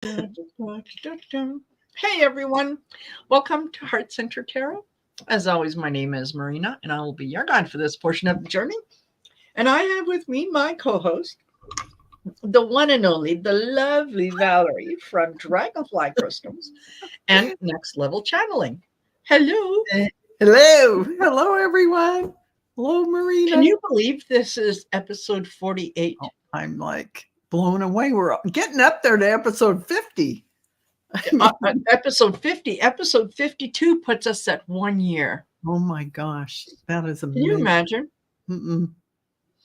Hey everyone, welcome to Heart Center Tarot. As always, my name is Marina, and I will be your guide for this portion of the journey. And I have with me my co-host, the one and only, the lovely Valerie from Dragonfly Crystals and Next Level Channeling. Hello. Hello, everyone. Hello, Marina. Can you believe this is episode 48? Oh, I'm like blown away. We're getting up there to episode 50. Episode 50. Episode 52 puts us at 1 year. Oh my gosh, that is amazing. Can you imagine?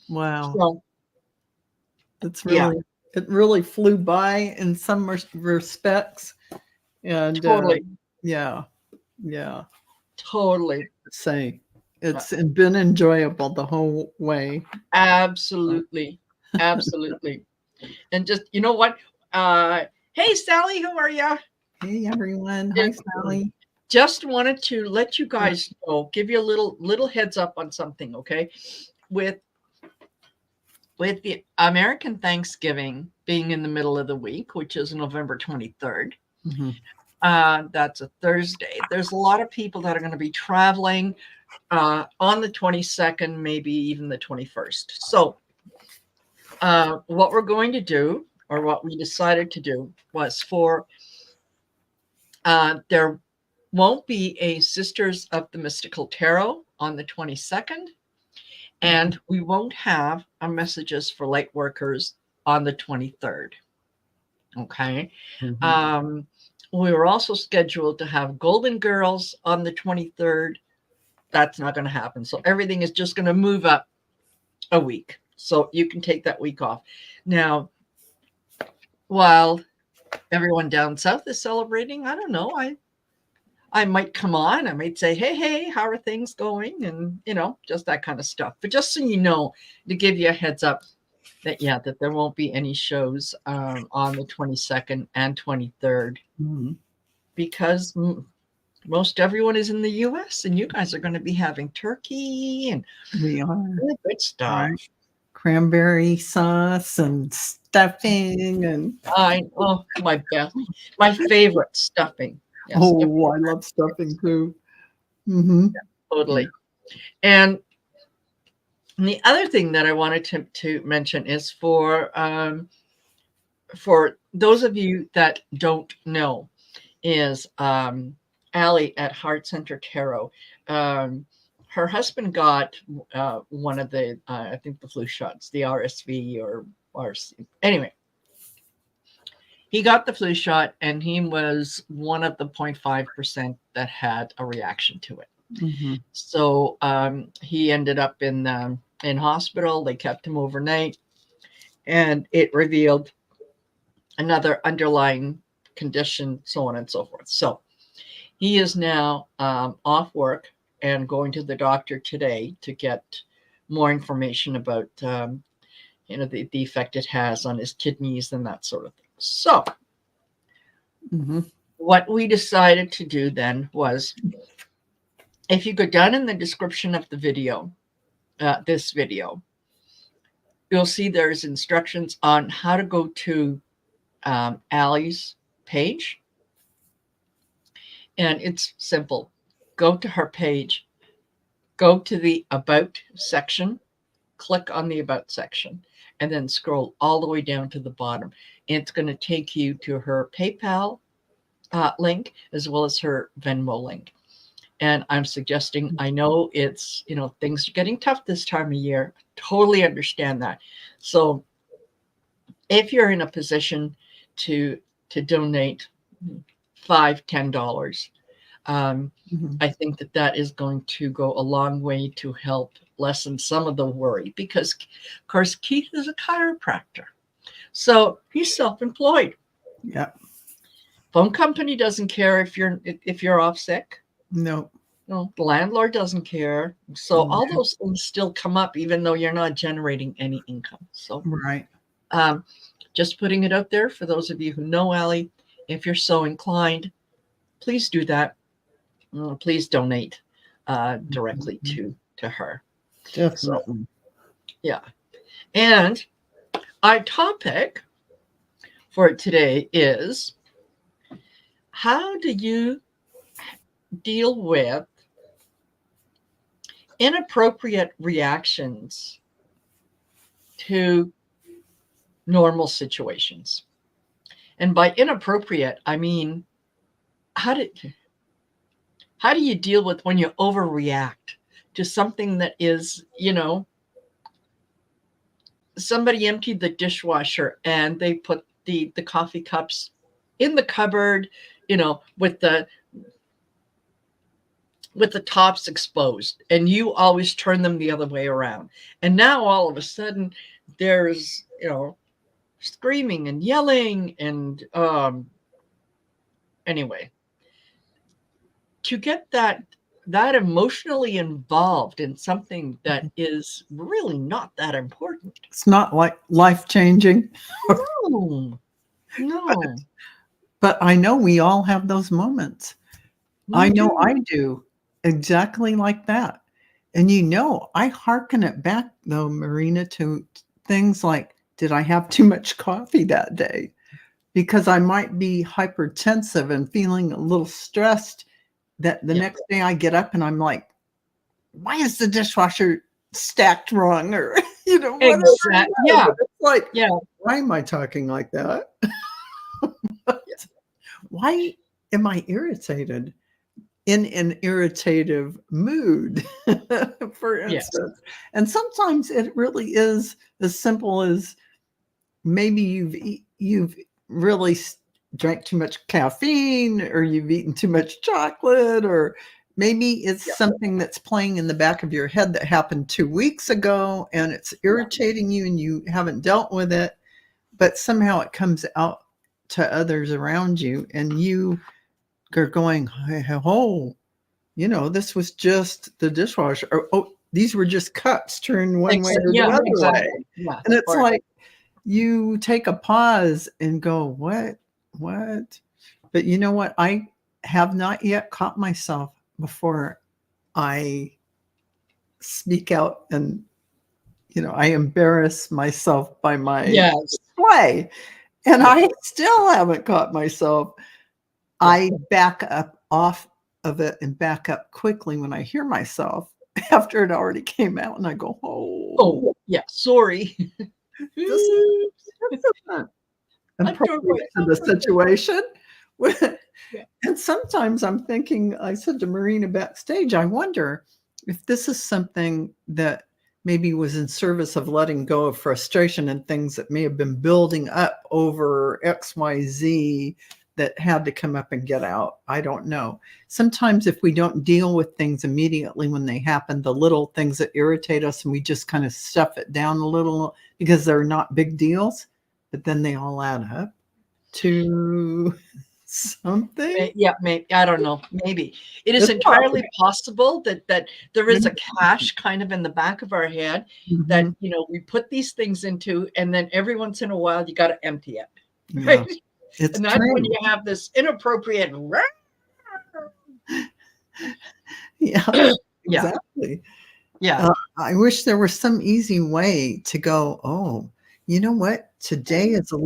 Wow. So, it really flew by in some respects. And totally. Yeah. Totally. Say it's been enjoyable the whole way. Absolutely. And just, you know what? Hey, Sally, how are you? Hey, everyone. Hi, Sally. Just wanted to let you guys know, give you a little heads up on something, okay? With the American Thanksgiving being in the middle of the week, which is November 23rd, that's a Thursday. There's a lot of people that are going to be traveling on the 22nd, maybe even the 21st. So what we're going to do, or what we decided to do, was for there won't be a Sisters of the Mystical Tarot on the 22nd, and we won't have a Messages for Lightworkers on the 23rd. Okay. We were also scheduled to have Golden Girls on the 23rd. That's not going to happen. So everything is just going to move up a week. So you can take that week off. Now, while everyone down south is celebrating, I don't know, I might come on. I might say, hey, how are things going? And, just that kind of stuff. But just so you know, to give you a heads up that there won't be any shows on the 22nd and 23rd because most everyone is in the U.S. and you guys are going to be having turkey and we are good stuff. Cranberry sauce and stuffing and my favorite stuffing. Yes, I love stuffing too. Yeah, totally. And the other thing that I wanted to mention is for those of you that don't know, is Allie at Heart Center Tarot. Her husband got one of the, I think the flu shots, the RSV or RC. Anyway, he got the flu shot and he was one of the 0.5% that had a reaction to it. So he ended up in hospital. They kept him overnight and it revealed another underlying condition, so on and so forth. So he is now off work and going to the doctor today to get more information about the effect it has on his kidneys and that sort of thing. So what we decided to do then was, if you go down in the description of the video, this video, you'll see there's instructions on how to go to Allie's page. And it's simple. Go to her page, go to the About section, click on the About section, and then scroll all the way down to the bottom. It's going to take you to her PayPal link as well as her Venmo link. And I'm suggesting, I know it's, things are getting tough this time of year. Totally understand that. So if you're in a position to donate $5-10, I think that is going to go a long way to help lessen some of the worry, because of course Keith is a chiropractor, so he's self-employed. Phone company doesn't care if you're off sick. No, the landlord doesn't care. So all those things still come up even though you're not generating any income. So just putting it out there for those of you who know Allie, if you're so inclined, please do that. Please donate directly to her. Definitely. So, and our topic for today is, how do you deal with inappropriate reactions to normal situations? And by inappropriate, I mean, how do you deal with when you overreact to something that is, somebody emptied the dishwasher and they put the coffee cups in the cupboard, with the tops exposed, and you always turn them the other way around. And now all of a sudden there's, screaming and yelling and anyway, to get that emotionally involved in something that is really not that important. It's not like life-changing. No. But I know we all have those moments. I know I do, exactly like that. And I hearken it back, though, Marina, to things like, did I have too much coffee that day? Because I might be hypertensive and feeling a little stressed, that the next day I get up and I'm like, why is the dishwasher stacked wrong? Or, whatever. Exactly. Yeah. It's like, why am I talking like that? Why am I irritated? In an irritative mood, for instance. And sometimes it really is as simple as maybe you've really drank too much caffeine, or you've eaten too much chocolate, or maybe it's something that's playing in the back of your head that happened 2 weeks ago and it's irritating you and you haven't dealt with it, but somehow it comes out to others around you and you are going, oh, this was just the dishwasher. Or, oh, these were just cups turned one way or the other way. Yeah, and it's like you take a pause and go, what? But you know what? I have not yet caught myself before I speak out and, I embarrass myself by my display. And I still haven't caught myself. I back up off of it and back up quickly when I hear myself after it already came out, and I go, oh yeah, sorry. This is appropriate to the situation. And sometimes I'm thinking, I said to Marina backstage, I wonder if this is something that maybe was in service of letting go of frustration and things that may have been building up over XYZ that had to come up and get out. I don't know. Sometimes if we don't deal with things immediately when they happen, the little things that irritate us, and we just kind of stuff it down a little because they're not big deals, but then they all add up to something. Maybe. I don't know. Maybe. It is entirely possible that there is a cache kind of in the back of our head that, we put these things into, and then every once in a while you got to empty it. Right? And that's when you have this inappropriate. Exactly. I wish there was some easy way to go, oh, you know what? Today is I'm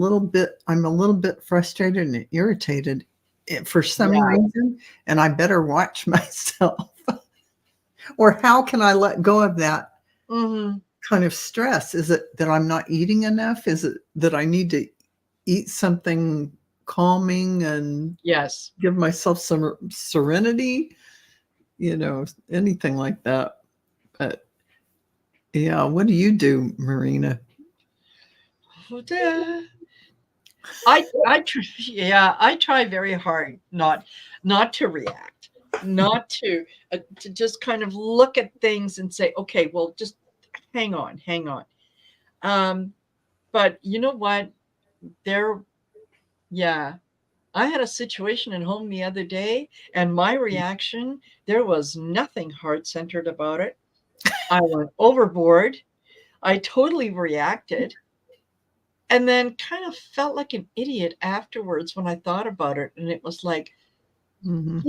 a little bit frustrated and irritated for some reason, and I better watch myself. Or how can I let go of that kind of stress? Is it that I'm not eating enough? Is it that I need to eat something calming and give myself some serenity, anything like that? But what do you do, Marina? I try very hard not to react, not to just kind of look at things and say, okay, well, just hang on. But you know what? I had a situation at home the other day, and my reaction, there was nothing heart-centered about it. I went overboard. I totally reacted, and then kind of felt like an idiot afterwards when I thought about it. And it was like, in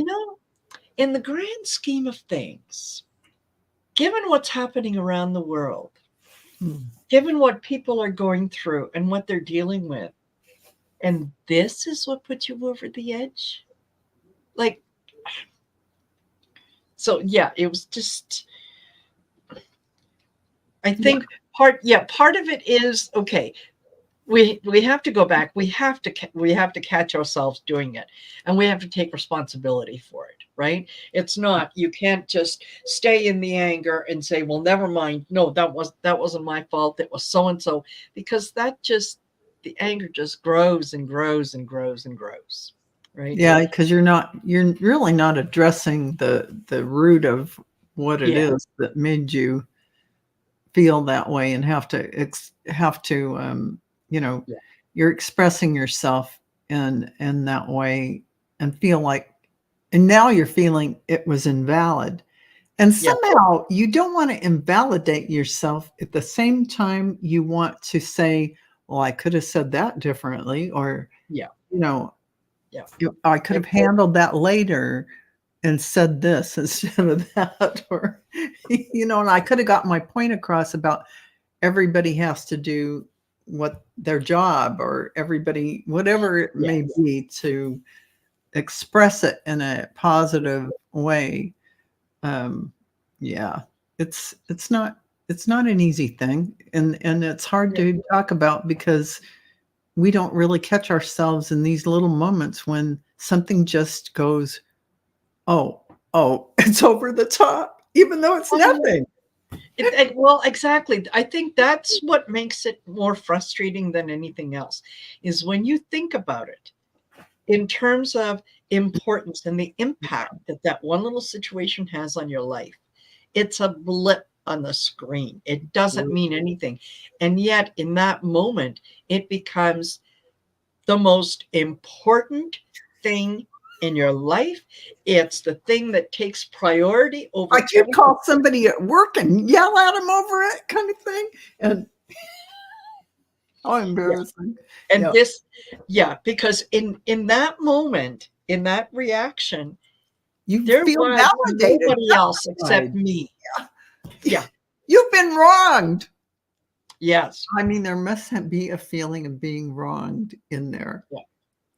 the grand scheme of things, given what's happening around the world, given what people are going through and what they're dealing with, And this is what put you over the edge? Like, so yeah, it was just, I think part of it is, okay, we have to go back. We have to catch ourselves doing it, and we have to take responsibility for it, right? It's not, you can't just stay in the anger and say, well, never mind, no, that wasn't my fault, it was so and so, because that just, the anger just grows and grows and grows and grows, right? Yeah, because you're really not addressing the root of what it is that made you feel that way, and have to you're expressing yourself in that way, and feel like, and now you're feeling it was invalid. And somehow you don't want to invalidate yourself. At the same time, you want to say, well, I could have said that differently, or, I could have handled that later and said this instead of that, or, and I could have got my point across about everybody has to do what their job, or everybody, whatever it may be, to express it in a positive way. It's not an easy thing, and it's hard to talk about, because we don't really catch ourselves in these little moments when something just goes, oh, it's over the top, even though it's nothing. Well, exactly. I think that's what makes it more frustrating than anything else, is when you think about it in terms of importance and the impact that one little situation has on your life. It's a blip on the screen. It doesn't mean anything. And yet in that moment, it becomes the most important thing in your life. It's the thing that takes priority over I could call somebody at work and yell at them over it, kind of thing. And how embarrassing. And this, because in that moment, in that reaction, there was nobody else except me. Yeah. You've been wronged. Yes. I mean, there must be a feeling of being wronged in there. Yeah.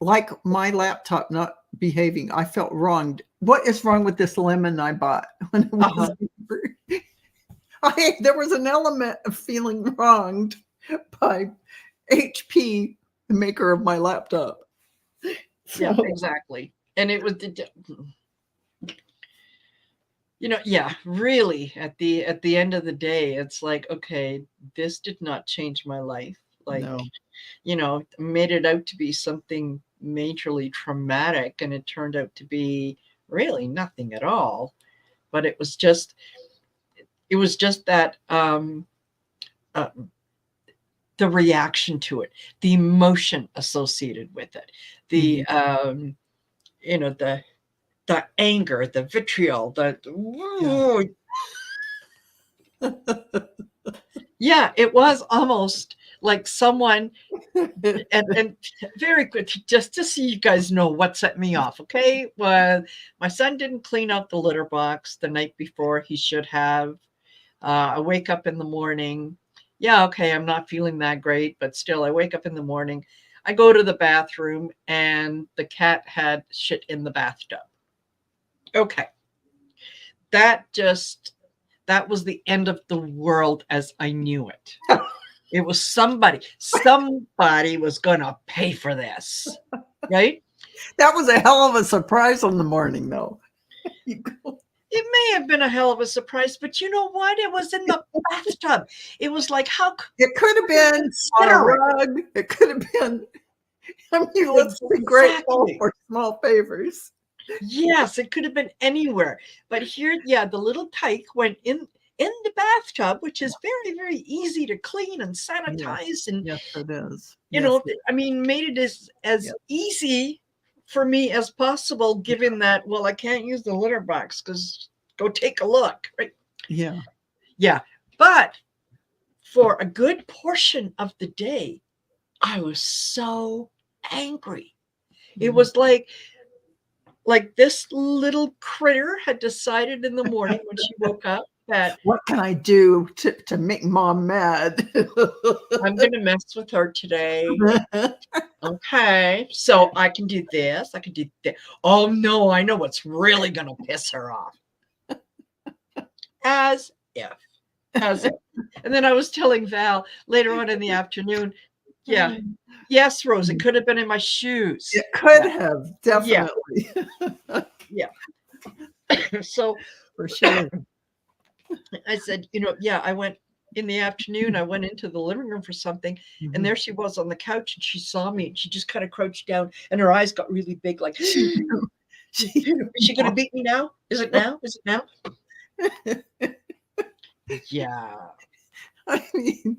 Like my laptop not behaving. I felt wronged. What is wrong with this lemon I bought when it was there was an element of feeling wronged by HP, the maker of my laptop. Yeah, exactly. And it was, really at the end of the day, it's like, okay, this did not change my life. Like, made it out to be something majorly traumatic, and it turned out to be really nothing at all. But it was just that the reaction to it, the emotion associated with it, the the anger, the vitriol, it was almost like someone, and very good, just to see you guys know what set me off. Okay, well, my son didn't clean out the litter box the night before he should have. I wake up in the morning. Yeah, okay, I'm not feeling that great, but still, I wake up in the morning. I go to the bathroom, and the cat had shit in the bathtub. Okay. That was the end of the world as I knew it. It was somebody was going to pay for this, right? That was a hell of a surprise on the morning, though. It may have been a hell of a surprise, but you know what? It was in the bathtub. It was like, how it could have been on a rug. It could have been. I mean, let's be grateful for small favors. Yes, it could have been anywhere. But here, the little tyke went in the bathtub, which is very, very easy to clean and sanitize. And yes, it is. I mean, made it as easy for me as possible, given that, well, I can't use the litter box because go take a look, right? Yeah. But for a good portion of the day, I was so angry. It was like this little critter had decided in the morning when she woke up that What can I do to make mom mad? I'm going to mess with her today. Okay, so I can do this. I can do that. Oh no, I know what's really going to piss her off. As if. As if. And then I was telling Val later on in the afternoon, yeah, yes, Rose, it could have been in my shoes. It could have, definitely. Yeah. So for sure. I said, yeah, I went in the afternoon, I went into the living room for something, and there she was on the couch, and she saw me, and she just kind of crouched down, and her eyes got really big, like, is she going to beat me now? Is it now? Is it now? Yeah. I mean,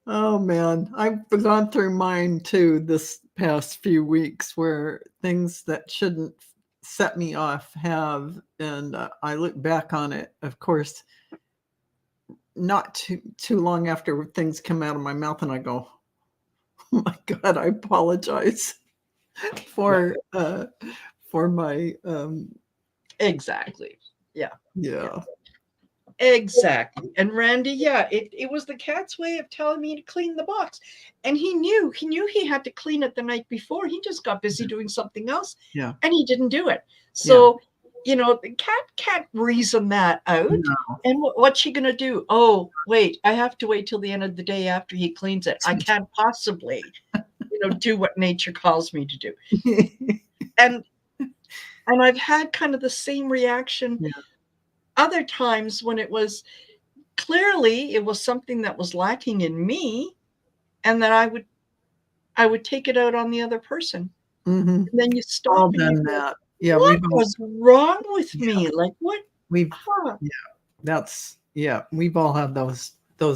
oh man, I've gone through mine too this past few weeks where things that shouldn't set me off have, and I look back on it, of course, not too long after things come out of my mouth, and I go, "Oh my God, I apologize for my Exactly. Yeah. yeah." Exactly. And Randy, yeah, it was the cat's way of telling me to clean the box. And he knew he had to clean it the night before. He just got busy doing something else. Yeah. And he didn't do it. So, the cat can't reason that out. No. And what's she going to do? Oh, wait, I have to wait till the end of the day after he cleans it. I can't possibly, do what nature calls me to do. And I've had kind of the same reaction other times when it was something that was lacking in me, and that I would take it out on the other person. And then you stop All and done you go, that. Yeah, what was wrong with me? Like, what? We've we've all had those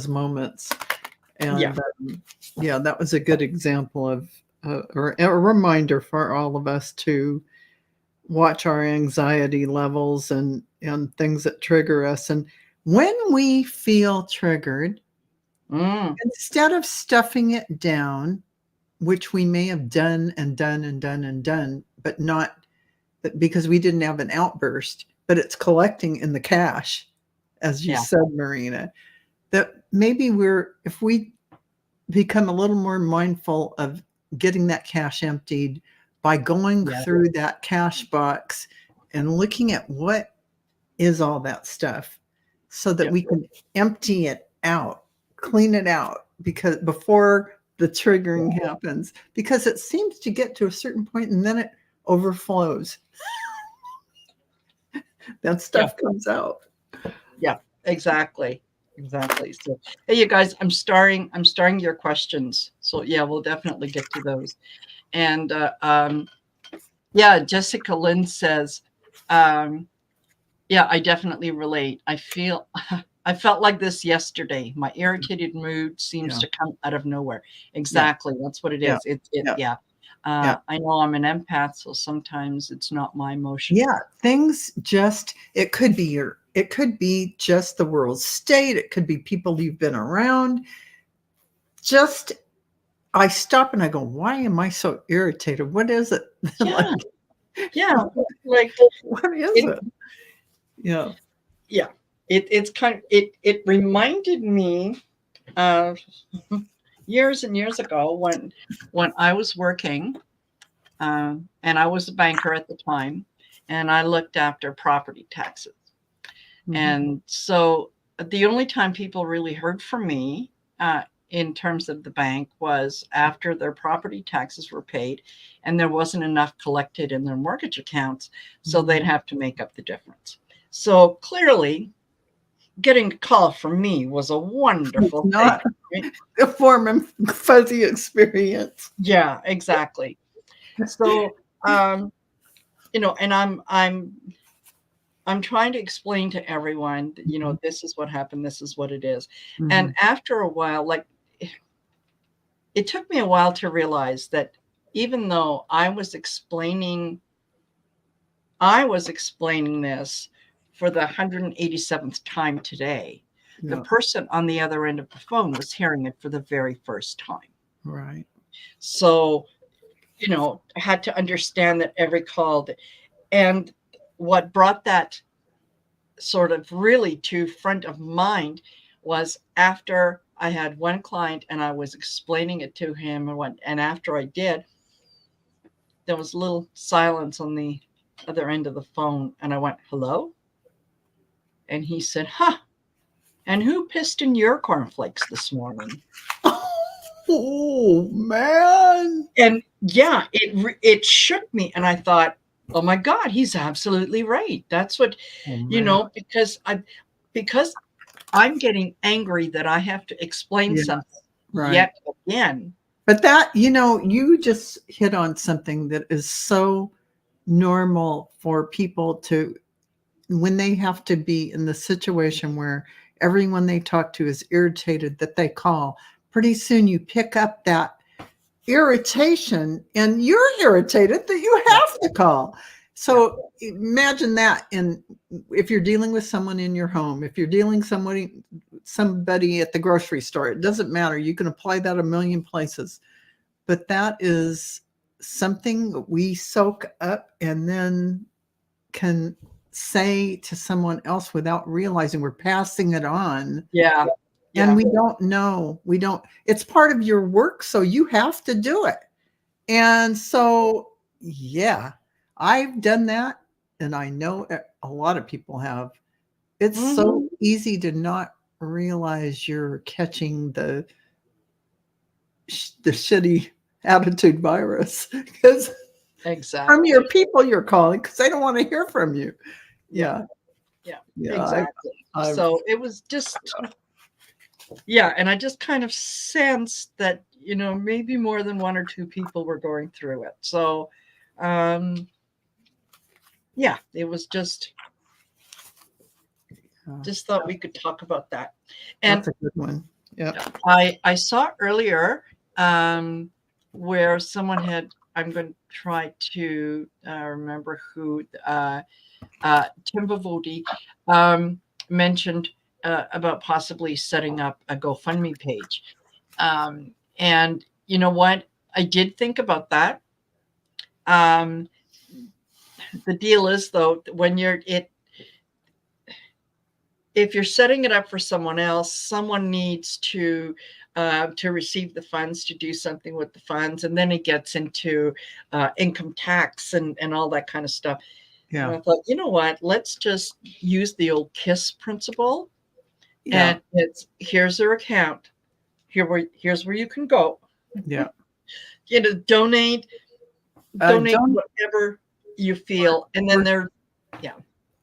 moments. And that was a good example of a reminder for all of us to watch our anxiety levels and things that trigger us. And when we feel triggered, instead of stuffing it down, which we may have done and done and done and done, but not because we didn't have an outburst, but it's collecting in the cache, as you said, Marina, that maybe if we become a little more mindful of getting that cache emptied by going through that cache box and looking at what is all that stuff, so that we can empty it out, clean it out, because before the triggering happens, because it seems to get to a certain point and then it overflows. That stuff comes out. Yeah, exactly. So, hey, you guys, I'm starring your questions. So we'll definitely get to those. And Jessica Lynn says, I definitely relate. I felt like this yesterday. My irritated mood seems to come out of nowhere. Exactly. That's what it is. I know I'm an empath, so sometimes it's not my emotion. Things it could be just the world state. It could be people you've been around. I stop and I go, why am I so irritated? What is it? Like, what is it? Yeah. It's kind of, it reminded me of years and years ago when I was working, and I was a banker at the time, and I looked after property taxes. And so the only time people really heard from me in terms of the bank was after their property taxes were paid and there wasn't enough collected in their mortgage accounts, so they'd have to make up the difference. So clearly, getting a call from me was a wonderful thing. Right? A form of fuzzy experience. Yeah, exactly. So, and I'm trying to explain to everyone that, this is what happened. This is what it is. And after a while, like it took me a while to realize that even though I was explaining this for the 187th time today, the person on the other end of the phone was hearing it for the very first time. Right. So, I had to understand that every call and what brought that sort of really to front of mind was after I had one client and I was explaining it to him, and after I did, there was a little silence on the other end of the phone, and I went, "Hello?" And he said, "Huh, and who pissed in your cornflakes this morning?" Oh man. And yeah, it shook me, and I thought, "Oh my God, he's absolutely right." That's what, Oh man. because I'm getting angry that I have to explain Yeah, something right. yet again. But that, you just hit on something that is so normal for people to, when they have to be in the situation where everyone they talk to is irritated, that they call. Pretty soon you pick up that irritation and you're irritated that you have to call. So imagine that. And if you're dealing with someone in your home, if you're dealing somebody at the grocery store, it doesn't matter. You can apply that a million places. But that is something we soak up and then can say to someone else without realizing we're passing it on. Yeah. And we don't know. It's part of your work, so you have to do it. And so, yeah, I've done that, and I know a lot of people have. It's so easy to not realize you're catching the shitty attitude virus, because Exactly. from your people you're calling, because they don't want to hear from you. Yeah. Exactly. So it was just, and I just kind of sensed that, maybe more than one or two people were going through it. So, it was just thought we could talk about that. And that's a good one. Yeah. I saw earlier where someone had, I'm going to try to remember who, Tim Bavodi mentioned about possibly setting up a GoFundMe page. And you know what? I did think about that. The deal is, though, when if you're setting it up for someone else, someone needs to receive the funds, to do something with the funds, and then it gets into income tax and all that kind of stuff. Yeah. And I thought, you know what? Let's just use the old KISS principle. Yeah. And it's, here's their account. Here's where you can go. Yeah. Donate whatever you feel. And then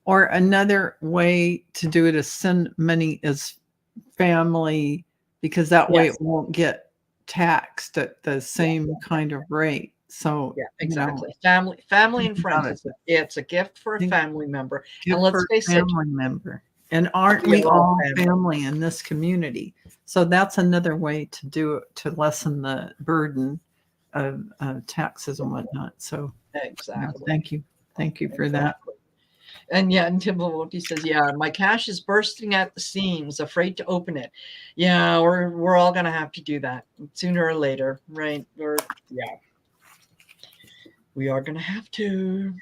or another way to do it is send money as family, because that way it won't get taxed at the same kind of rate. So exactly. Family and friends. It's a gift for a family member. And let's face it, family member. And aren't we all family in this community? So that's another way to do it, to lessen the burden of taxes and whatnot. So exactly. Thank you for that. And and Tim Bavodi says, my cash is bursting at the seams, afraid to open it. Yeah, we're all gonna have to do that sooner or later, right? We are gonna have to.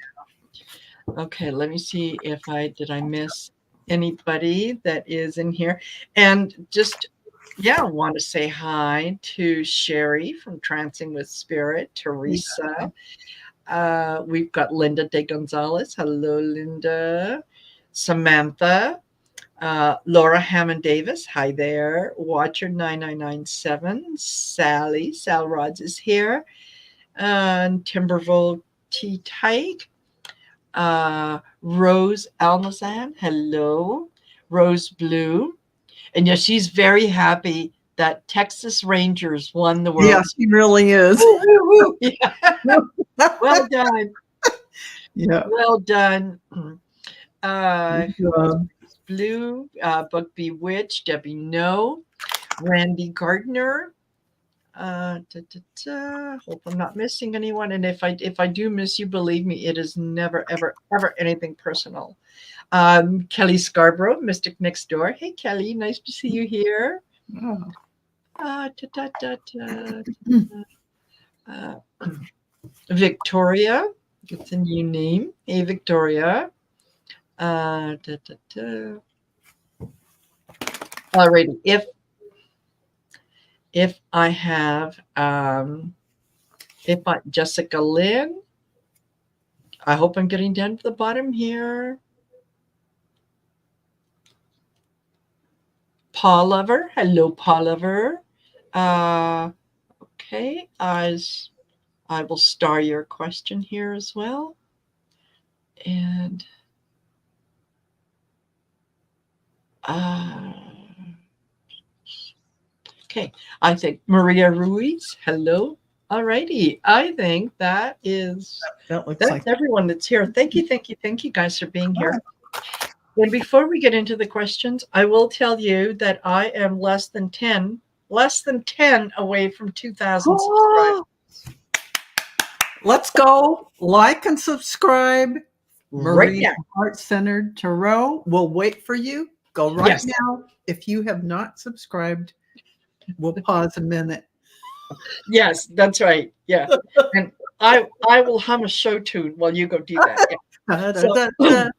Okay, let me see if I miss anybody that is in here. And just want to say hi to Sherry from Trancing with Spirit, Teresa. We've got Linda De Gonzalez. Hello, Linda. Samantha. Laura Hammond Davis. Hi there. Watcher 9997. Sally. Sal Rods is here. Timberville T. Tyke. Rose Almazan. Hello. Rose Blue. And she's very happy that Texas Rangers won the World. Yeah, she really is. Well done. Yeah. Well done. Blue, Book Bewitched, Debbie No, Randy Gardner. Hope I'm not missing anyone. And if I do miss you, believe me, it is never, ever, ever anything personal. Kelly Scarborough, Mystic Next Door. Hey, Kelly, nice to see you here. Victoria, it's a new name. Hey, Victoria. Da, da, da. Alrighty. If I have Jessica Lynn, I hope I'm getting down to the bottom here. Paul Lover, hello, Paul Lover. Okay, I will star your question here as well. And okay, I think Maria Ruiz, hello. All righty, I think that's like everyone that's here. Thank you guys for being here. And before we get into the questions, I will tell you that I am less than 10 away from 2,000 subscribers. Let's go. Like and subscribe. Right Marie now. Heart-Centered Tarot will wait for you. Go right Yes. now. If you have not subscribed, we'll pause a minute. Yes, that's right. Yeah. And I will hum a show tune while you go do that. Yeah.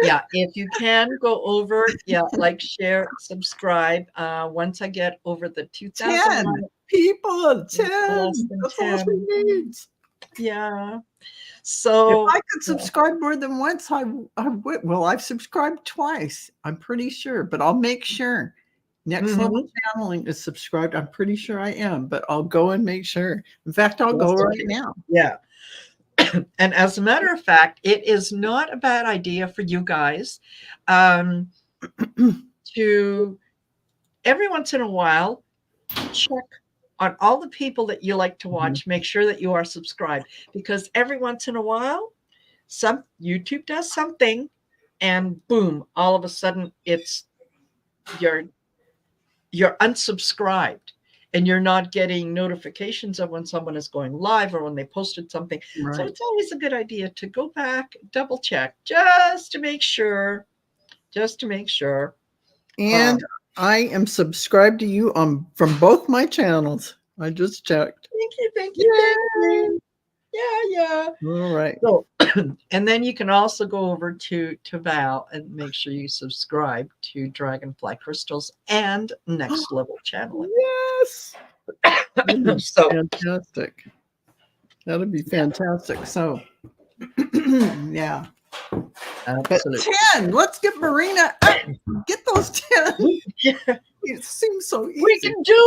Yeah, if you can go over, like, share, subscribe. Once I get over the 2,000 people, 10. That's all she needs. Yeah. So if I could subscribe more than once, I would. Well, I've subscribed twice, I'm pretty sure, but I'll make sure. Next Level Channeling is subscribed. I'm pretty sure I am, but I'll go and make sure. In fact, I'll go right now. Yeah. And as a matter of fact, it is not a bad idea for you guys to every once in a while check on all the people that you like to watch, make sure that you are subscribed, because every once in a while, YouTube does something and boom, all of a sudden it's you're unsubscribed and you're not getting notifications of when someone is going live or when they posted something. Right. So it's always a good idea to go back, double check, just to make sure. And I am subscribed to you from both my channels. I just checked. Thank you. Yeah. All right. So, and then you can also go over to Val and make sure you subscribe to Dragonfly Crystals and Next Level Channeling. Yes. So fantastic. That'd be fantastic. So yeah. Absolutely. But 10. Let's get Marina up. Get those 10. Yeah. It seems so easy. We can do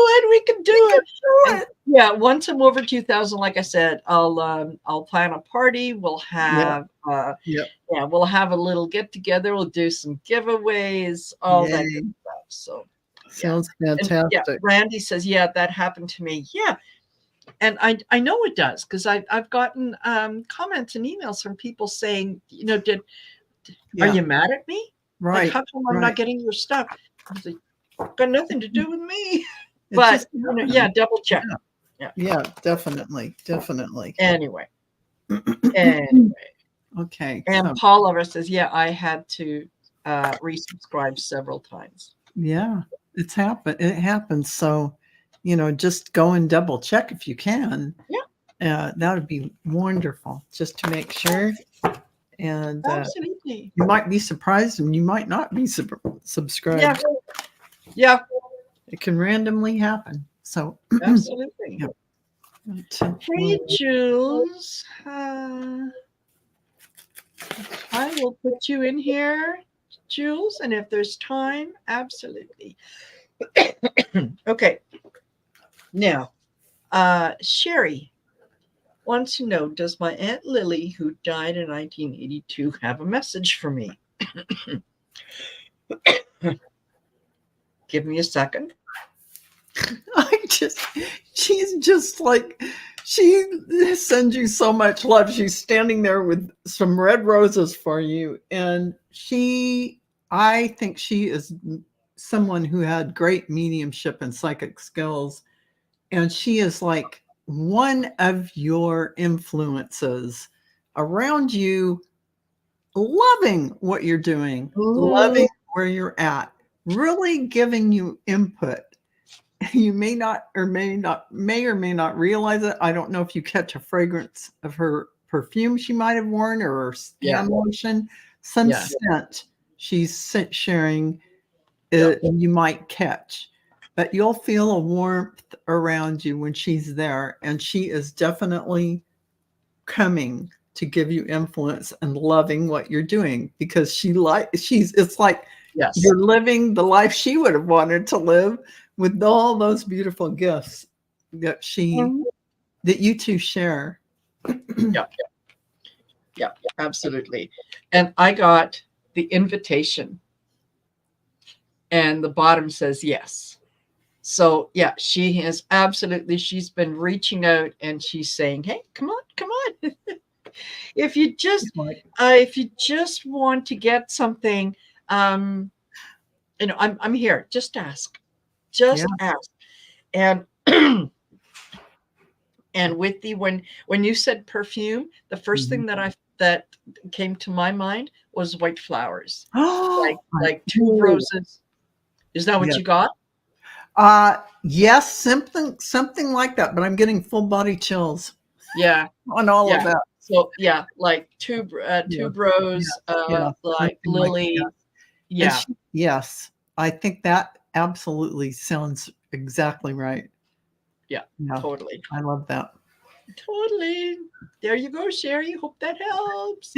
it. Yeah, once I'm over 2,000, like I said, I'll plan a party. We'll have we'll have a little get together. We'll do some giveaways, all that good stuff. So sounds fantastic. And, Randy says, that happened to me. Yeah. And I know it does, because I've gotten comments and emails from people saying, are you mad at me? Right. Like, how come I'm not getting your stuff? Like, got nothing to do with me. But double check. Yeah, definitely. Anyway. Okay. And Paul Lover says, I had to resubscribe several times. Yeah, it's happened. It happens. So, just go and double check if you can. Yeah. That would be wonderful, just to make sure. And absolutely, you might be surprised, and you might not be subscribed. Yeah, it can randomly happen. So absolutely. Hey, Jules, I will put you in here, Jules, and if there's time, absolutely. Okay. Now, Sherry wants to know, does my Aunt Lily, who died in 1982, have a message for me? Give me a second. She's just like, she sends you so much love. She's standing there with some red roses for you. And I think she is someone who had great mediumship and psychic skills. And she is like one of your influences around you, loving what you're doing, loving where you're at, really giving you input. you may or may not realize it. I don't know if you catch a fragrance of her perfume she might have worn, or her hand lotion, some scent she's sharing, you might catch. But you'll feel a warmth around you when she's there, and she is definitely coming to give you influence and loving what you're doing, because it's like you're living the life she would have wanted to live, with all those beautiful gifts that that you two share. Yeah, absolutely. And I got the invitation, and the bottom says yes. So yeah, she has absolutely, she's been reaching out and she's saying, hey, come on. if you just want to get something, I'm here. Just ask. Ask. And and with the when you said perfume, the first thing that came to my mind was white flowers. like two roses. Is that what you got? Yes, something like that, but I'm getting full body chills. Yeah. On all of that. So yeah, like tuberose, like lily. Like yeah. Yes. I think that absolutely sounds exactly right. Yeah, totally. I love that. Totally. There you go, Sherry. Hope that helps.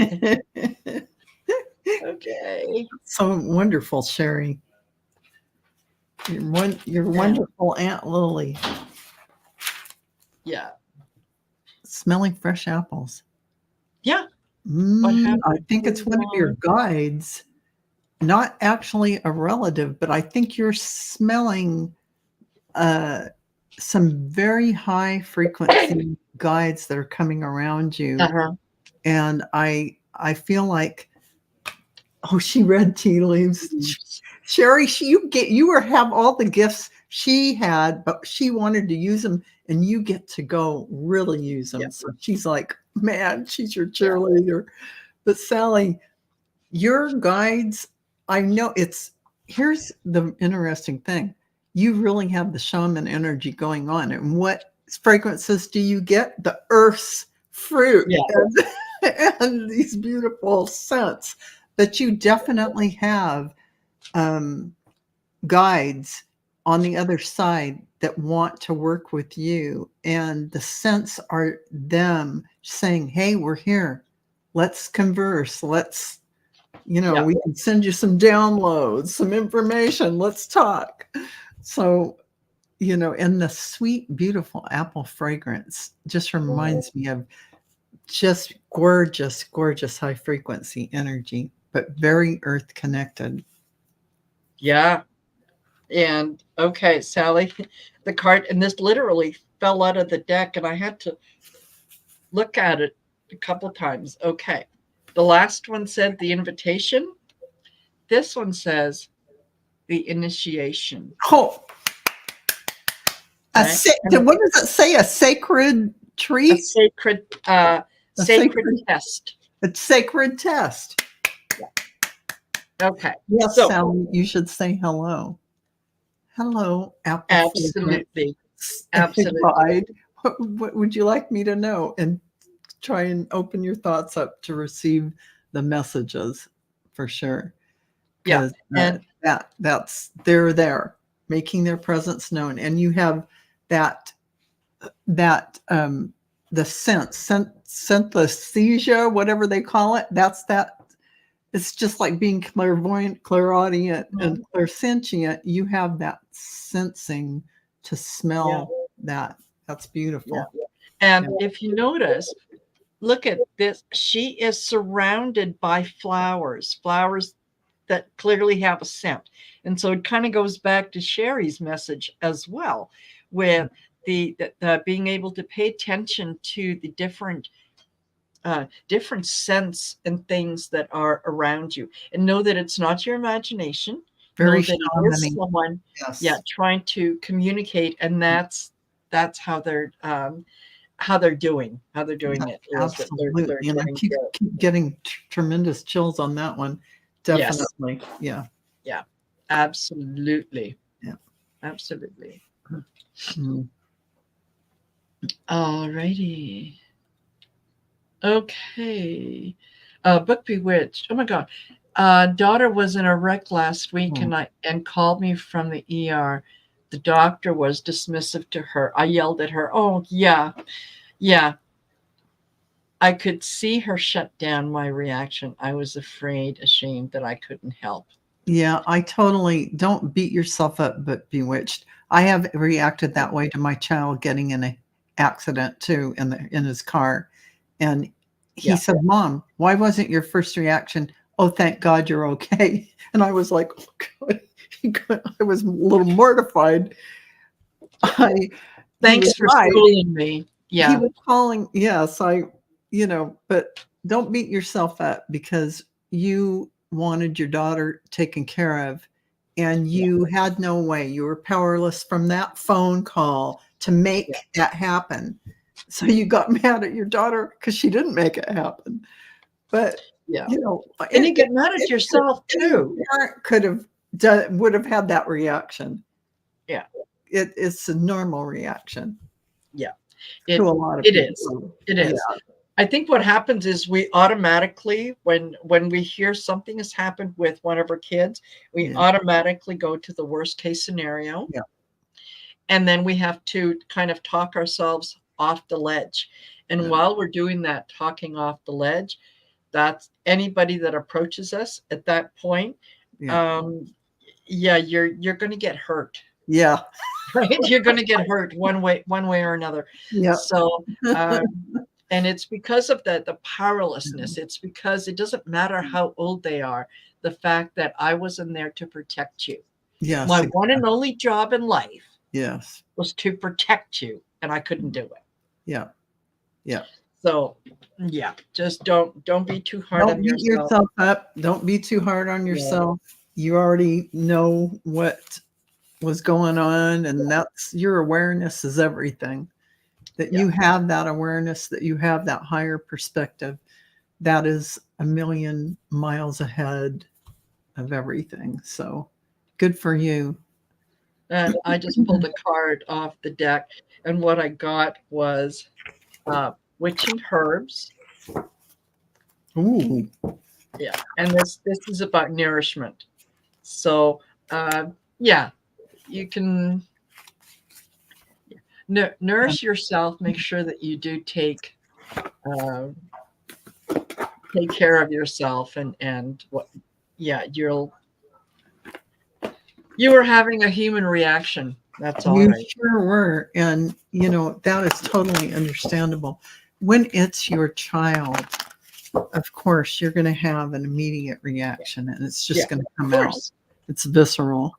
Okay. So wonderful, Sherry. You're wonderful, Aunt Lily. Yeah. Smelling fresh apples. Yeah. I think it's one of your guides. Not actually a relative, but I think you're smelling some very high frequency guides that are coming around you. And I feel like, she read tea leaves. Sherry, you have all the gifts she had, but she wanted to use them, and you get to go really use them. So she's like, man, she's your cheerleader. But Sally, your guides, I know here's the interesting thing. You really have the shaman energy going on. And what fragrances do you get? The earth's fruit and these beautiful scents. But you definitely have guides on the other side that want to work with you. And the scents are them saying, hey, we're here. Let's converse. Let's, we can send you some downloads, some information. Let's talk. So, and the sweet, beautiful apple fragrance just reminds me of just gorgeous, gorgeous high frequency energy, but very earth connected. Yeah. And okay, Sally, the card, and this literally fell out of the deck, and I had to look at it a couple times. Okay. The last one said the invitation. This one says the initiation. Oh. What does it say? A sacred tree? A sacred test. A sacred test. Yeah. Okay. Yes, so, Sally, you should say hello. Hello, apple. Absolutely. Absolutely. What would you like me to know? And try and open your thoughts up to receive the messages for sure. Yeah. And they're there, making their presence known. And you have the synesthesia, whatever they call it. It's just like being clairvoyant, clairaudient, and clairsentient. You have that sensing to smell that. That's beautiful. Yeah. And if you notice, look at this. She is surrounded by flowers that clearly have a scent. And so it kind of goes back to Sherry's message as well, with the being able to pay attention to the different scents and things that are around you, and know that it's not your imagination. Very know that it is someone, trying to communicate, and that's how they're doing it. Absolutely, and I keep getting tremendous chills on that one. Definitely, yeah, absolutely, absolutely. Mm. All righty. Okay. Book Bewitched. Oh my God. Daughter was in a wreck last week Mm. and called me from the ER. The doctor was dismissive to her. I yelled at her. Oh, yeah. Yeah. I could see her shut down my reaction. I was afraid, ashamed that I couldn't help. Yeah, I totally don't beat yourself up, but bewitched. I have reacted that way to my child getting in an accident too in his car. And he Yeah. said, Mom, why wasn't your first reaction, oh, thank God you're okay? And I was like, oh, God. I was a little mortified. He was Thanks for right. schooling me. He Yeah. was calling, yes, but don't beat yourself up because you wanted your daughter taken care of and you had no way. You were powerless from that phone call to make that happen. So you got mad at your daughter because she didn't make it happen. But Yeah. And it, you get mad at yourself any too. parent would have had that reaction. Yeah. It's a normal reaction. Yeah. To a lot of It people. is. It is. I think what happens is we automatically, when we hear something has happened with one of our kids, we automatically go to the worst case scenario. Yeah. And then we have to kind of talk ourselves off the ledge. And while we're doing that, talking off the ledge, that's anybody that approaches us at that point. You're going to get hurt. Yeah. Right? You're going to get hurt one way or another. Yeah. So, and it's because of the powerlessness. It's because it doesn't matter how old they are. The fact that I wasn't there to protect you. Yes. My one and only job in life was to protect you, and I couldn't do it. Yeah. Yeah. So, yeah, just don't be too hard on yourself. Don't beat yourself up. Don't be too hard on yourself. You already know what was going on, and that's your awareness is everything. That you have that awareness, that you have that higher perspective, that is a million miles ahead of everything. So good for you. And I just pulled a card off the deck, and what I got was witching herbs. Ooh. Yeah, and this is about nourishment. So you can nourish yourself. Make sure that you do take care of yourself, and what you were having a human reaction. That's all right. You sure were. And that is totally understandable. When it's your child, of course you're going to have an immediate reaction, and it's just going to come out. It's visceral.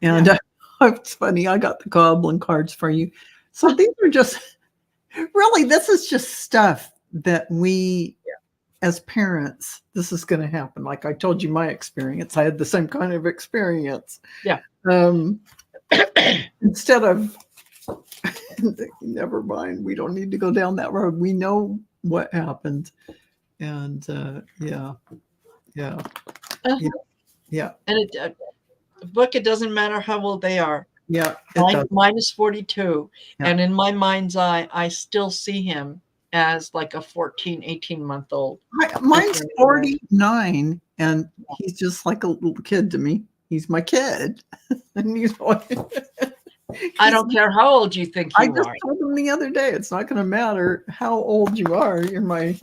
And it's funny, I got the goblin cards for you. So these are just really, this is just stuff that we as parents, this is going to happen. Like I told you my experience, I had the same kind of experience. Instead of never mind, we don't need to go down that road. We know what happened. And yeah. And book, it doesn't matter how old they are. Mine is 42. And in my mind's eye, I still see him as like a 14, 18-month-old. Mine's 49, and he's just like a little kid to me. He's my kid. And I don't care how old you think you are. I just told him the other day, it's not going to matter how old you are. You're my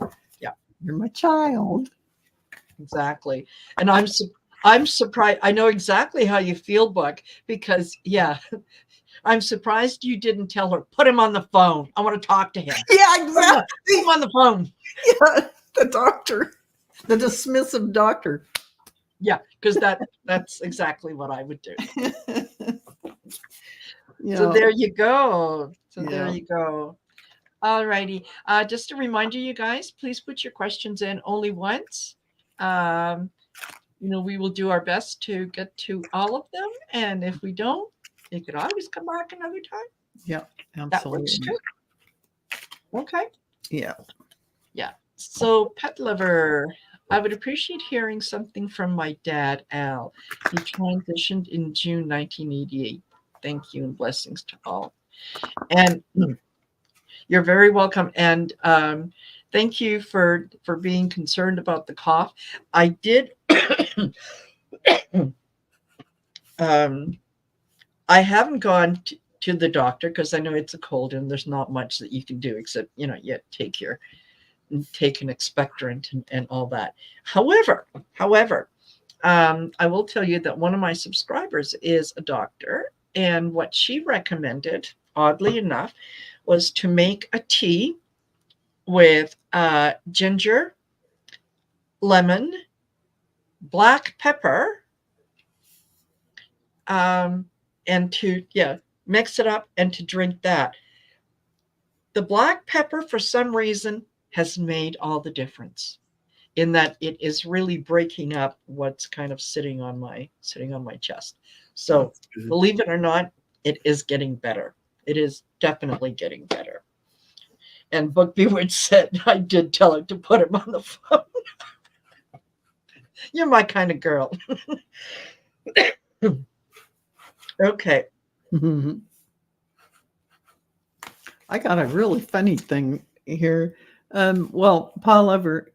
child. Exactly. And I'm surprised. I know exactly how you feel, Book, because I'm surprised you didn't tell her, put him on the phone. I want to talk to him. Yeah, exactly. Put him on the phone. Yeah, the doctor, the dismissive doctor. Yeah, because that's exactly what I would do. So there you go. There you go. All righty. Just a reminder, you guys, please put your questions in only once. We will do our best to get to all of them. And if we don't, you could always come back another time. Yeah, absolutely. That works too. Okay. Yeah. So, pet lover, I would appreciate hearing something from my dad, Al. He transitioned in June 1988. Thank you and blessings to all. And you're very welcome. And thank you for being concerned about the cough. I did. I haven't gone to the doctor because I know it's a cold and there's not much that you can do except, you take an expectorant and all that. However, I will tell you that one of my subscribers is a doctor, and what she recommended, oddly enough, was to make a tea with ginger, lemon, black pepper, and to mix it up and to drink that. The black pepper, for some reason, has made all the difference in that it is really breaking up what's kind of sitting on my chest. So believe it or not, it is getting better. It is definitely getting better. And Book Bewitch said I did tell her to put him on the phone. You're my kind of girl. Okay. I got a really funny thing here. Well, Paul Ever,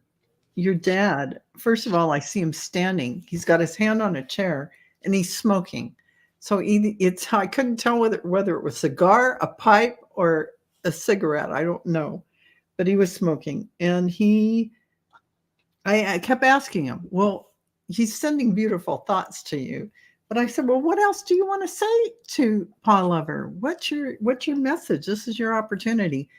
your dad, first of all, I see him standing. He's got his hand on a chair and he's smoking. So I couldn't tell whether it was a cigar, a pipe, or a cigarette. I don't know. But he was smoking. And I kept asking him, well, he's sending beautiful thoughts to you. But I said, well, what else do you want to say to Paul Lover? What's your message? This is your opportunity.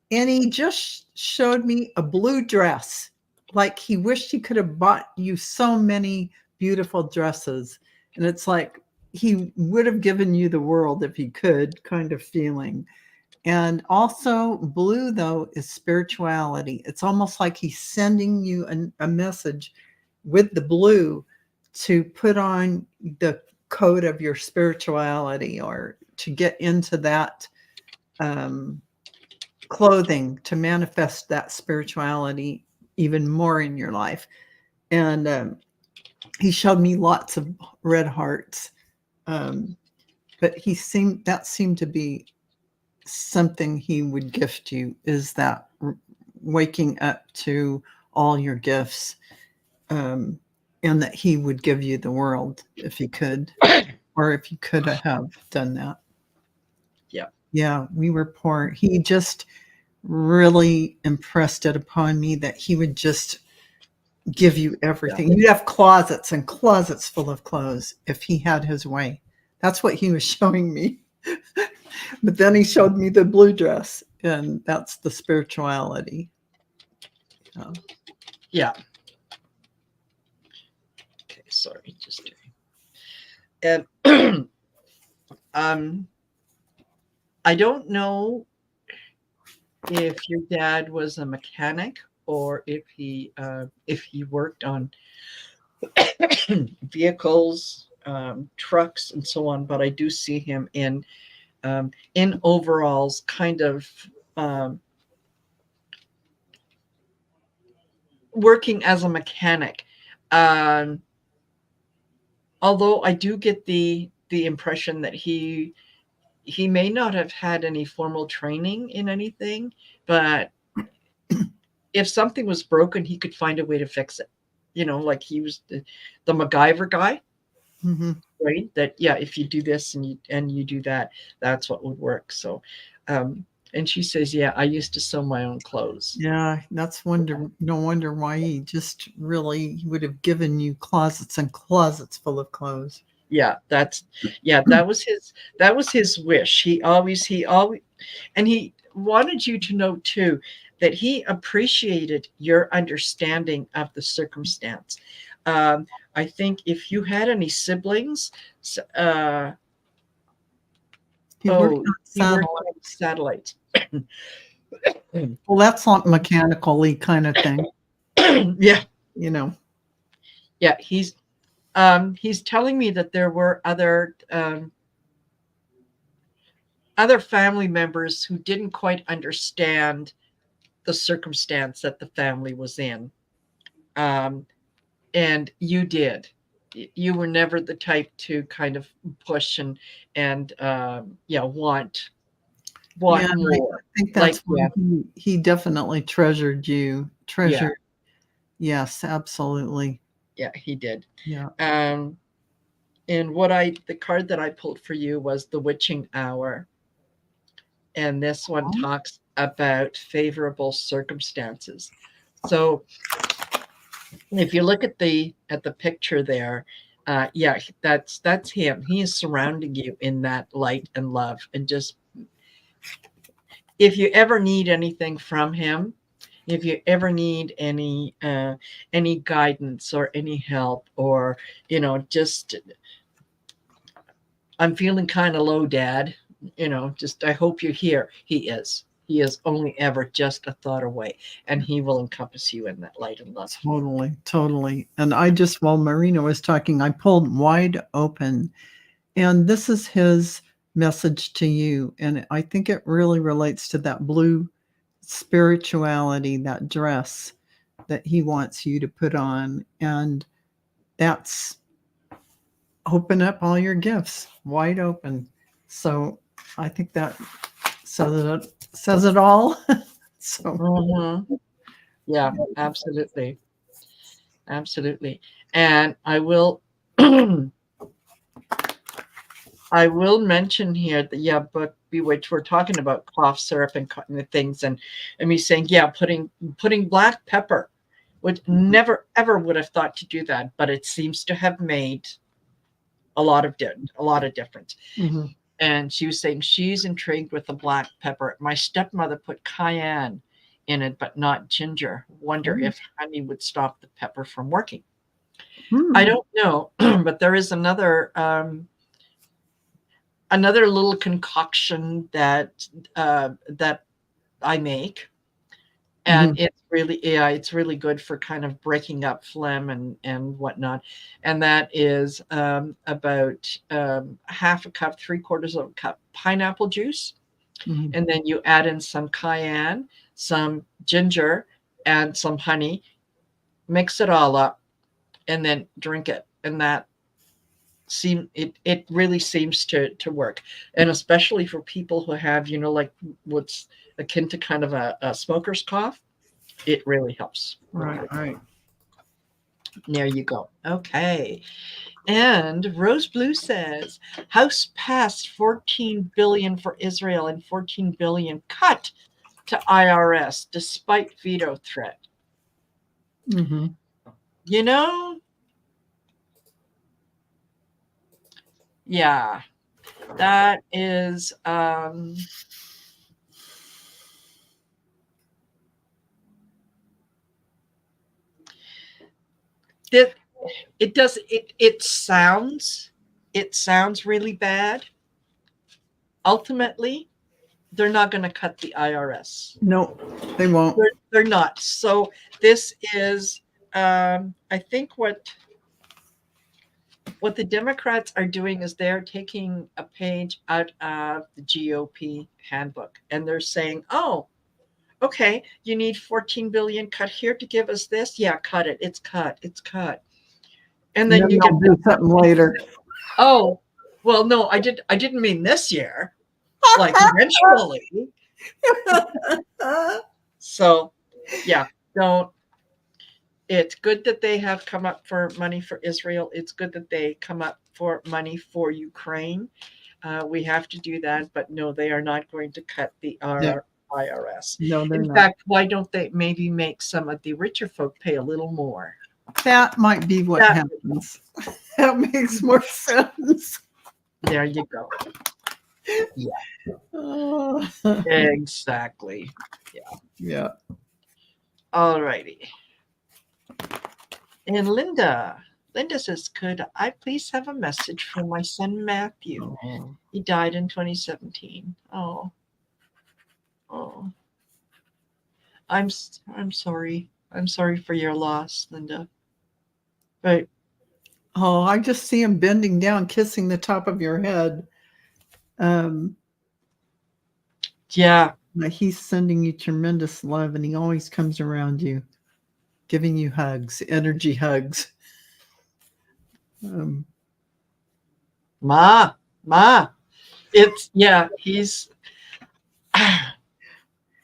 And he just showed me a blue dress. Like he wished he could have bought you so many beautiful dresses. And it's like he would have given you the world if he could, kind of feeling. And also blue, though, is spirituality. It's almost like he's sending you a message with the blue to put on the coat of your spirituality, or to get into that clothing to manifest that spirituality even more in your life. And he showed me lots of red hearts, but that seemed to be something he would gift you, is that waking up to all your gifts, and that he would give you the world if he could, or if you could have done that. Yeah, we were poor. He just really impressed it upon me that he would just give you everything. You'd have closets and closets full of clothes if he had his way. That's what he was showing me. But then he showed me the blue dress, and that's the spirituality. Yeah. Okay, sorry, just doing. And I don't know if your dad was a mechanic or if he worked on vehicles, trucks, and so on, but I do see him in overalls, kind of working as a mechanic. Although I do get the impression that he may not have had any formal training in anything, but if something was broken, he could find a way to fix it. Like he was the MacGyver guy, right? That, if you do this and you do that, that's what would work. So, and she says, I used to sew my own clothes. Yeah, no wonder why he would have given you closets and closets full of clothes. That was his wish. He always, and he wanted you to know too, that he appreciated your understanding of the circumstance. I think if you had any siblings, he worked on satellites. Well, that's not mechanically kind of thing. Yeah. Yeah, he's telling me that there were other family members who didn't quite understand the circumstance that the family was in. And you did. you were never the type to kind of push and want Yeah, I more. think Like, that's why he definitely treasured you. yeah, Treasured. Yes, absolutely. yeah, he did. Yeah. And the card that I pulled for you was the Witching Hour. And this one talks about favorable circumstances. So if you look at the picture there, yeah, that's him. He is surrounding you in that light and love. And just, if you ever need anything from him, if you ever need any guidance or any help, or just, I'm feeling kind of low, Dad, just, I hope you're here. He is. He is only ever just a thought away, and he will encompass you in that light and love. Totally, totally. And I just, while Marina was talking, I pulled Wide Open, and this is his message to you. And I think it really relates to that blue spirituality, that dress that he wants you to put on. And that's open up all your gifts, wide open. So I think that says it all. So yeah, absolutely. Absolutely. And I will I will mention here that, yeah, but Bewitch, we're talking about cough syrup and things, and me saying, yeah, putting black pepper, would never ever would have thought to do that, but it seems to have made a lot of difference. Mm-hmm. And she was saying she's intrigued with the black pepper. My stepmother put cayenne in it, but not ginger. Wonder if honey would stop the pepper from working. I don't know, but there is another little concoction that I make, and it's really good for kind of breaking up phlegm and whatnot. And that is about half a cup, 3/4 of a cup pineapple juice, and then you add in some cayenne, some ginger, and some honey. Mix it all up, and then drink it. And that it really seems to work, and especially for people who have, like, what's akin to kind of a smoker's cough, it really helps. Right. There you go. Okay. And Rose Blue says, House passed 14 billion for Israel and 14 billion cut to IRS despite veto threat. Yeah, that is it sounds really bad. Ultimately, they're not going to cut the IRS. No, they won't. They're not. So this is, I think what the Democrats are doing is they're taking a page out of the GOP handbook, and they're saying, oh, okay, you need 14 billion cut here to give us this. Yeah, cut it. It's cut. And then you get do something later. Oh, well, no, I didn't mean this year. Like, eventually. So, yeah, don't. It's good that they have come up for money for Israel. It's good that they come up for money for Ukraine. We have to do that, but no, they are not going to cut the IRS. No, they're In not. fact, why don't they maybe make some of the richer folk pay a little more? That might be what happens. That makes more sense. There you go. Yeah. Exactly. Yeah. All righty. And Linda says, could I please have a message from my son Matthew? He died in 2017. Oh. I'm sorry. I'm sorry for your loss, Linda. But I just see him bending down, kissing the top of your head. Yeah. He's sending you tremendous love, and he always comes around you, giving you hugs, energy hugs. Ma, it's, yeah,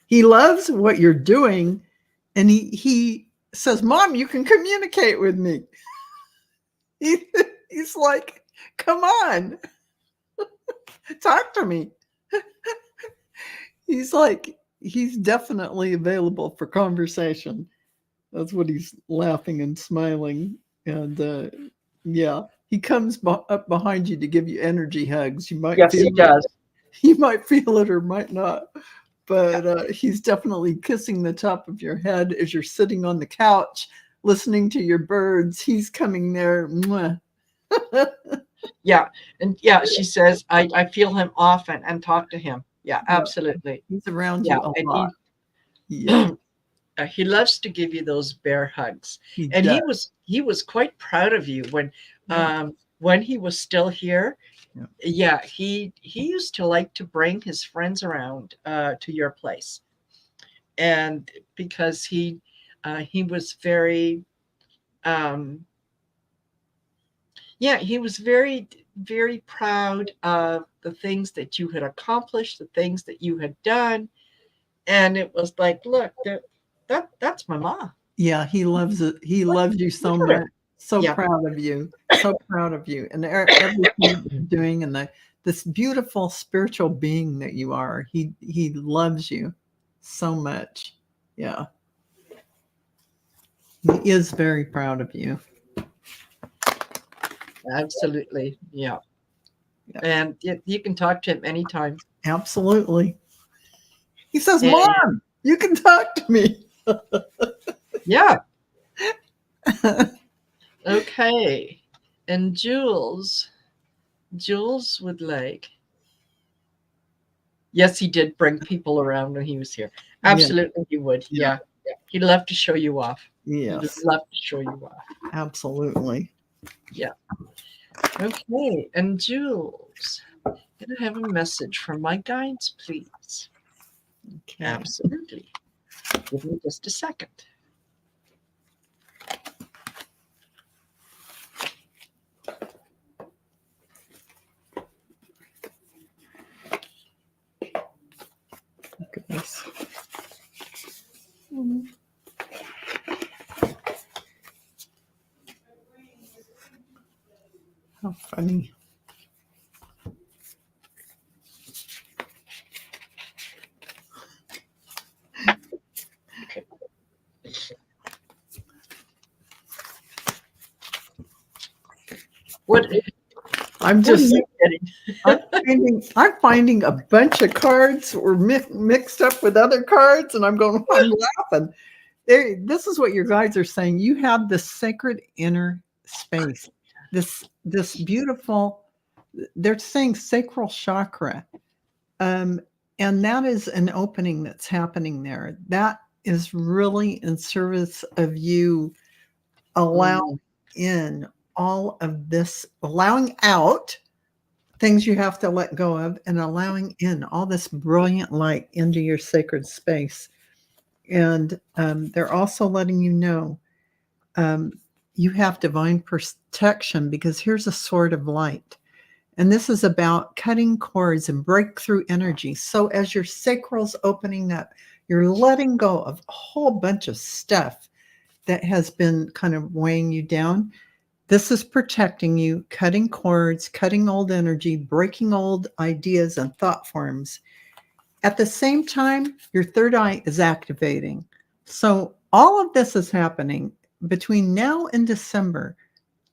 he loves what you're doing, and he says, Mom, you can communicate with me. He's like, come on, talk to me. He's like, he's definitely available for conversation. That's what he's laughing and smiling. And yeah, he comes up behind you to give you energy hugs. You might yes, feel he does. You might feel it or might not, but he's definitely kissing the top of your head as you're sitting on the couch listening to your birds. He's coming there. Yeah. And yeah, she says, I feel him often and talk to him. Yeah, absolutely. He's around Yeah. you a And lot. Yeah, he loves to give you those bear hugs. he And does. he was quite proud of you when he was still here. Yeah. Yeah, he used to like to bring his friends around to your place. And because he was very yeah, he was very, very proud of the things that you had accomplished, the things that you had done. And it was like, look, that's my mom. Yeah, he loves it. He Look, loves you look so at much. her. So Yeah. proud of you. So proud of you. And everything you're doing, and this beautiful spiritual being that you are. He loves you so much. Yeah. He is very proud of you. Absolutely. Yeah. Yeah. And you can talk to him anytime. Absolutely. He says, And Mom, you can talk to me. yeah. Okay. And Jules would like, yes, he did bring people around when he was here. Yeah. Absolutely, he would. Yeah. Yeah. Yeah. He'd love to show you off. He'd Yes. love to show you off. Absolutely. Yeah. Okay. And Jules, can I have a message from my guides, please? Okay. Absolutely. Give me just a second. Goodness. How funny. Okay. What I'm are just you getting? I'm finding a bunch of cards were mixed up with other cards, and I'm laughing. This is what your guides are saying. You have this sacred inner space, this beautiful. They're saying sacral chakra, and that is an opening that's happening there. That is really in service of you allowing in all of this, allowing out things you have to let go of, and allowing in all this brilliant light into your sacred space. And they're also letting you know you have divine protection, because here's a sword of light. And this is about cutting cords and breakthrough energy. So as your sacral's opening up, you're letting go of a whole bunch of stuff that has been kind of weighing you down. This is protecting you, cutting cords, cutting old energy, breaking old ideas and thought forms. At the same time, your third eye is activating. So all of this is happening between now and December.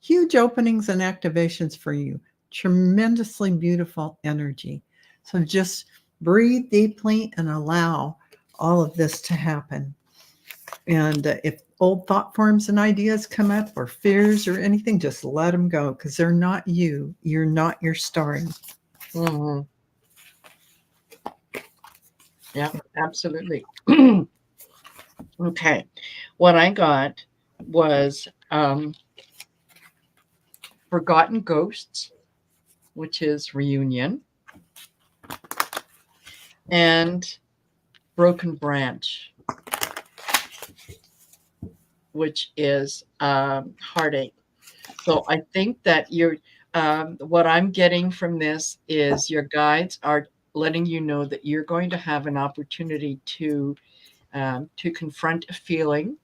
Huge openings and activations for you. Tremendously beautiful energy. So just breathe deeply and allow all of this to happen. And if old thought forms and ideas come up, or fears or anything, just let them go, because they're not you. You're not your story. Mm-hmm. Yeah, absolutely. Okay. What I got was Forgotten Ghosts, which is reunion, and Broken Branch, which is heartache. So I think that what I'm getting from this is your guides are letting you know that you're going to have an opportunity to confront a feeling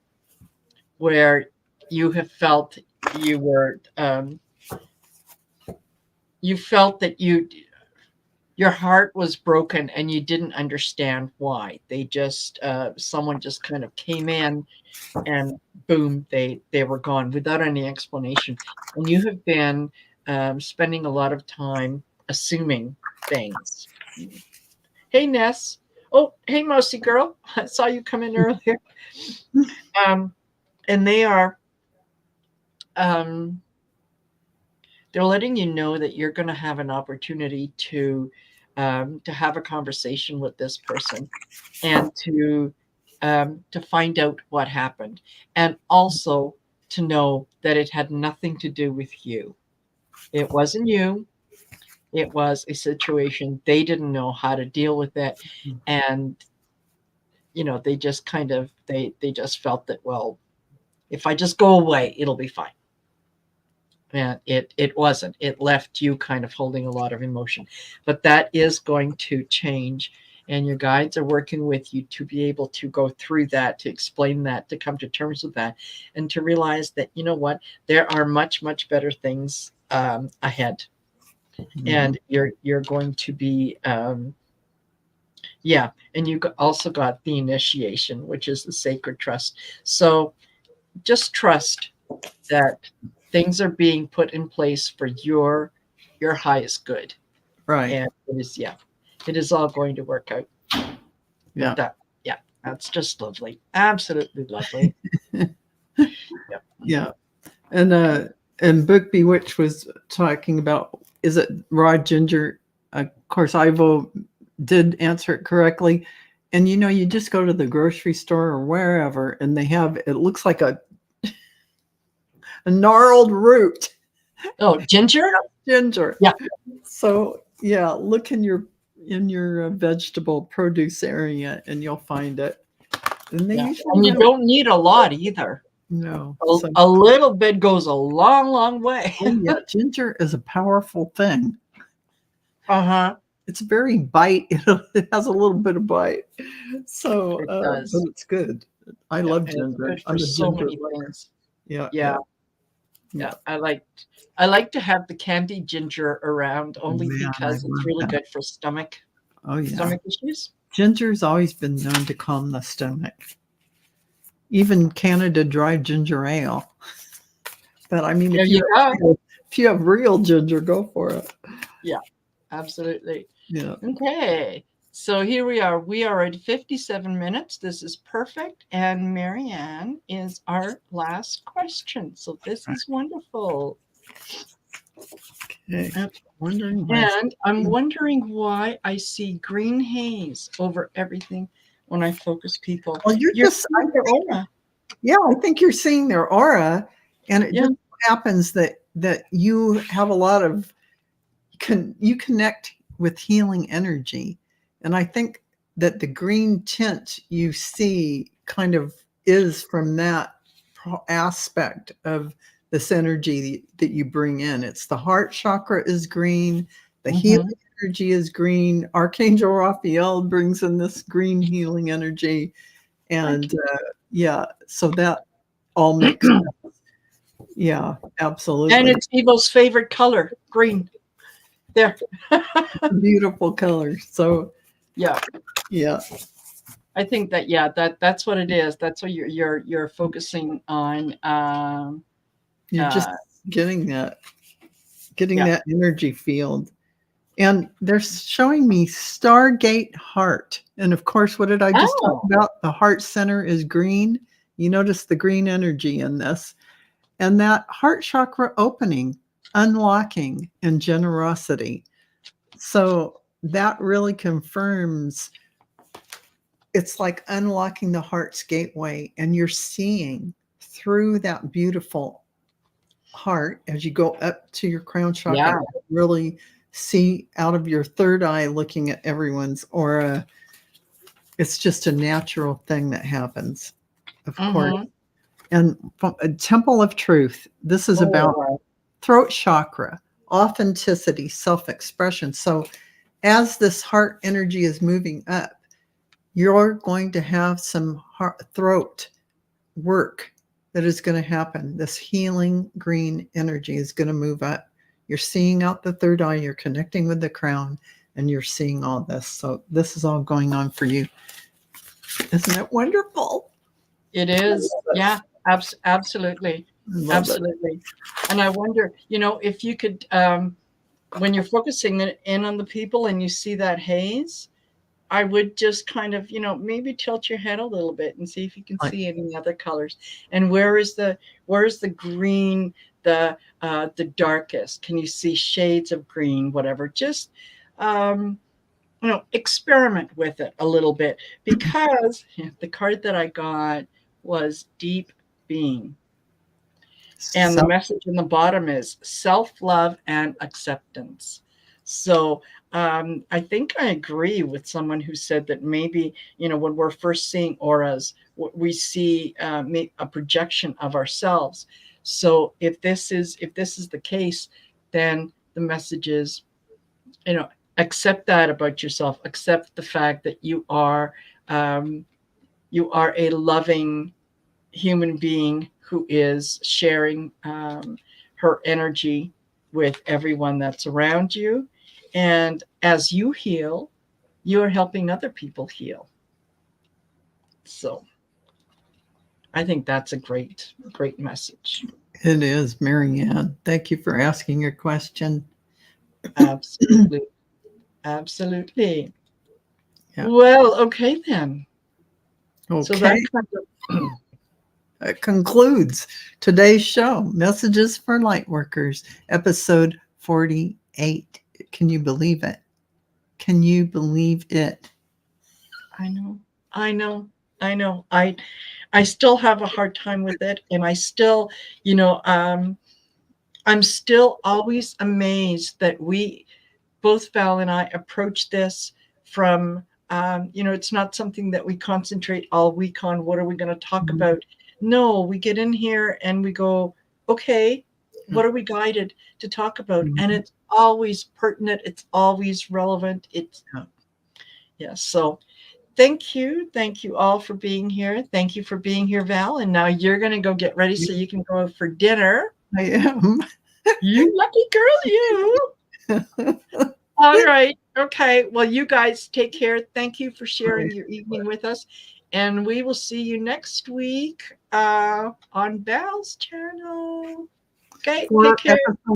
where you have felt you were you felt that your heart was broken and you didn't understand why. They just someone just kind of came in and boom, they were gone without any explanation. And you have been spending a lot of time assuming things. Hey, Ness. Oh, hey, Mousy girl. I saw you come in earlier. Um, and um, they're letting you know that you're going to have an opportunity to have a conversation with this person and to find out what happened, and also to know that it had nothing to do with you. It wasn't you. It was a situation they didn't know how to deal with it, and they just they just felt that, well, if I just go away, it'll be fine. And it wasn't. It left you kind of holding a lot of emotion, but that is going to change. And your guides are working with you to be able to go through that, to explain that, to come to terms with that, and to realize that, you know what, there are much, much better things ahead. And you're going to be yeah. And you also got the initiation, which is the sacred trust. So just trust that things are being put in place for your highest good. Right. And it is all going to work out. Yeah. That's just lovely. Absolutely lovely. Yeah. And Book Bewitched was talking about, is it raw ginger? Of course, Ivo did answer it correctly. And you just go to the grocery store or wherever, and they have, it looks like a gnarled root. Oh, ginger? Ginger. Yeah. So look in your vegetable produce area, and you'll find it. And And you don't need a lot either. No. A little bit goes a long, long way. Oh, yeah, ginger is a powerful thing. Uh-huh. It's very bite. It has a little bit of bite. So It does. but it's good. I love ginger. It's good for so many things. Yeah. I like to have the candied ginger around only because it's really good for stomach. Oh yeah. Stomach issues. Ginger's always been known to calm the stomach. Even Canada Dry Ginger Ale. But I mean, if you have real ginger, go for it. Yeah, absolutely. Yeah. Okay. So here we are. We are at 57 minutes. This is perfect. And Marianne is our last question. So this is wonderful. Okay. I'm wondering why I see green haze over everything when I focus people. Well, you're just seeing their aura. Yeah, I think you're seeing their aura, and it just happens that you have a lot of you connect with healing energy, and I think that the green tint you see kind of is from that aspect of this energy that you bring in. It's the heart chakra is green, the healing energy is green. Archangel Raphael brings in this green healing energy, and so that all makes sense. Yeah, absolutely. And it's Evo's favorite color, green. There. Beautiful color. So yeah. I think that that's what it is. That's what you're focusing on. You're just getting that energy field. And they're showing me Stargate Heart. And of course, what did I just talk about? The heart center is green. You notice the green energy in this. And that heart chakra opening, unlocking, and generosity. So that really confirms it's like unlocking the heart's gateway, and you're seeing through that beautiful heart as you go up to your crown chakra, really see out of your third eye looking at everyone's aura. It's just a natural thing that happens, of course. And a temple of truth. This is Oh, about wow. throat chakra, authenticity, self-expression. So as this heart energy is moving up, you're going to have some throat work that is going to happen. This healing green energy is going to move up. You're seeing out the third eye, you're connecting with the crown, and you're seeing all this. So this is all going on for you. Isn't it wonderful? It is. Yeah, absolutely. Absolutely. And I wonder, if you could, when you're focusing in on the people and you see that haze, I would just kind of, maybe tilt your head a little bit and see if you can see any other colors. And where is the green, the darkest? Can you see shades of green, whatever? Just, experiment with it a little bit, because the card that I got was deep being. And the message in the bottom is self-love and acceptance. So I think I agree with someone who said that maybe, when we're first seeing auras, we see a projection of ourselves. So if this is the case, then the message is, accept that about yourself. Accept the fact that you are a loving human being who is sharing her energy with everyone that's around you. And as you heal, you're helping other people heal. So I think that's a great message. It is, Marianne. Thank you for asking your question. Absolutely. Absolutely. Yeah. Well, okay then. Okay. So that kind of That concludes today's show, Messages for Lightworkers, episode 48. Can you believe it? Can you believe it? I know. I still have a hard time with it. And I still, I'm still always amazed that both Val and I, approach this from, it's not something that we concentrate all week on. What are we going to talk about? No, we get in here and we go, okay, what are we guided to talk about? And it's always pertinent. It's always relevant. So thank you all for being here. Thank you for being here, Val. And now you're going to go get ready so you can go for dinner. I am. You lucky girl, you. All right. Okay. Well, you guys take care. Thank you for sharing your evening with us. And we will see you next week on Val's channel. Okay. Take care.